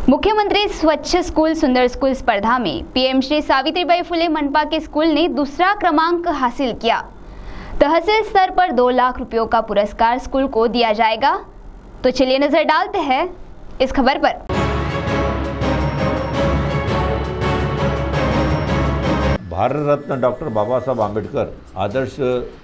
मुख्यमंत्री स्वच्छ स्कूल सुंदर स्कूल स्पर्धा में पीएम श्री सावित्रीबाई फुले मनपा के स्कूल ने दूसरा क्रमांक हासिल किया। तहसील स्तर पर 2 लाख रुपयों का पुरस्कार स्कूल को दिया जाएगा। तो चलिए नजर डालते हैं इस खबर पर। भारत रत्न डॉक्टर बाबा साहब आम्बेडकर आदर्श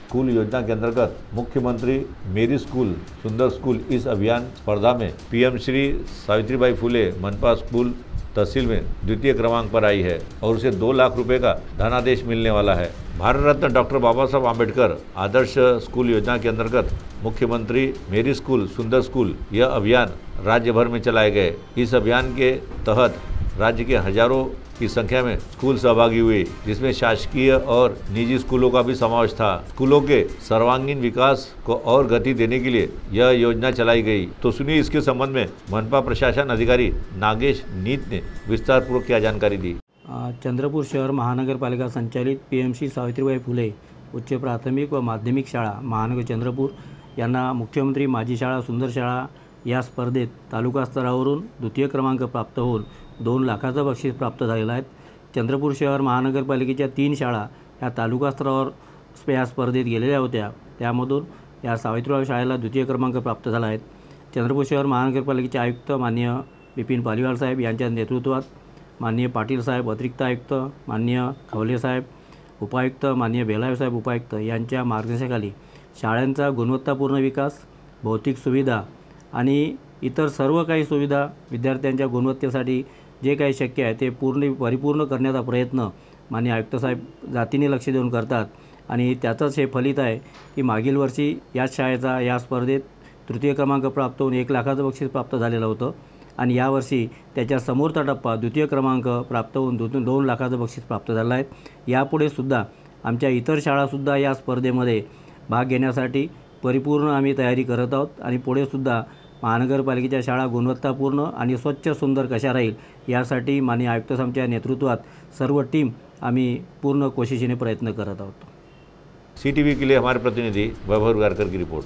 स्कूल योजना के अंतर्गत मुख्यमंत्री मेरी स्कूल सुंदर स्कूल इस अभियान स्पर्धा में पीएम श्री सावित्रीबाई फुले मनपा स्कूल तहसील में द्वितीय क्रमांक पर आई है और उसे 2 लाख रुपए का धनादेश मिलने वाला है। भारत रत्न डॉक्टर बाबा साहब आम्बेडकर आदर्श स्कूल योजना के अंतर्गत मुख्यमंत्री मेरी स्कूल सुंदर स्कूल यह अभियान राज्य भर में चलाए गए। इस अभियान के तहत राज्य के हजारों की संख्या में स्कूल सहभागी हुए, जिसमें शासकीय और निजी स्कूलों का भी समावेश था। स्कूलों के सर्वांगीण विकास को और गति देने के लिए यह योजना चलाई गई। तो सुनिए इसके संबंध में मनपा प्रशासन अधिकारी नागेश नीत ने विस्तार पूर्वक क्या जानकारी दी। चंद्रपूर शहर महानगर पालिका संचालित पीएम श्री सावित्रीबाई फुले उच्च प्राथमिक व माध्यमिक शाळा महानगर चंद्रपूर यांना मुख्यमंत्री माझी शाळा सुंदर शाळा या स्पर्धेत तालुका स्तरावरून द्वितीय क्रमांक प्राप्त होऊन 2 लाखाचं बक्षीस प्राप्त झालेलं आहे। चंद्रपूर शहर महानगरपालिकेच्या 3 शाळा या तालुका स्तरावर या स्पर्धेत गेलेल्या होत्या। त्यामधून या सावित्रीबाई शाळेला द्वितीय क्रमांक प्राप्त झाला आहे। चंद्रपूर शहर महानगरपालिकेचे आयुक्त माननीय बिपिन पालिवाल साहेब यांच्या नेतृत्वात माननीय पाटील साहेब अतिरिक्त आयुक्त, माननीय खवले साहेब उपायुक्त, माननीय बेलाव साहेब उपायुक्त यांच्या मार्गदर्शनाखाली शाळांचा गुणवत्तापूर्ण विकास, भौतिक सुविधा आणि इतर सर्व काही सुविधा विद्यार्थ्यांच्या गुणवत्तेसाठी जे काही शक्य आहे ते परिपूर्ण करण्याचा प्रयत्न माननीय आयुक्त साहेब जातीने लक्ष देऊन करतात आणि त्याचंच हे फलित आहे की मागील वर्षी याच शाळेचा या स्पर्धेत तृतीय क्रमांक प्राप्त होऊन 1 लाखाचं बक्षीस प्राप्त झालेलं होतं आणि यावर्षी त्याच्या समोरचा टप्पा द्वितीय क्रमांक प्राप्त होऊन 2 लाखाचं बक्षीस प्राप्त झालं आहे। यापुढे सुद्धा आमच्या इतर शाळासुद्धा या स्पर्धेमध्ये भाग घेण्यासाठी परिपूर्ण आम्ही तयारी करत आहोत आणि पुढे सुद्धा महानगरपालिकेच्या शाळा गुणवत्तापूर्ण आणि स्वच्छ सुंदर कशा राहील यासाठी माननीय आयुक्त साहेबांच्या नेतृत्वात सर्व टीम आम्ही पूर्ण कोशिशीने प्रयत्न करत आहोत। CTV के लिए हमारे प्रतिनिधि वैभव गारकर की रिपोर्ट।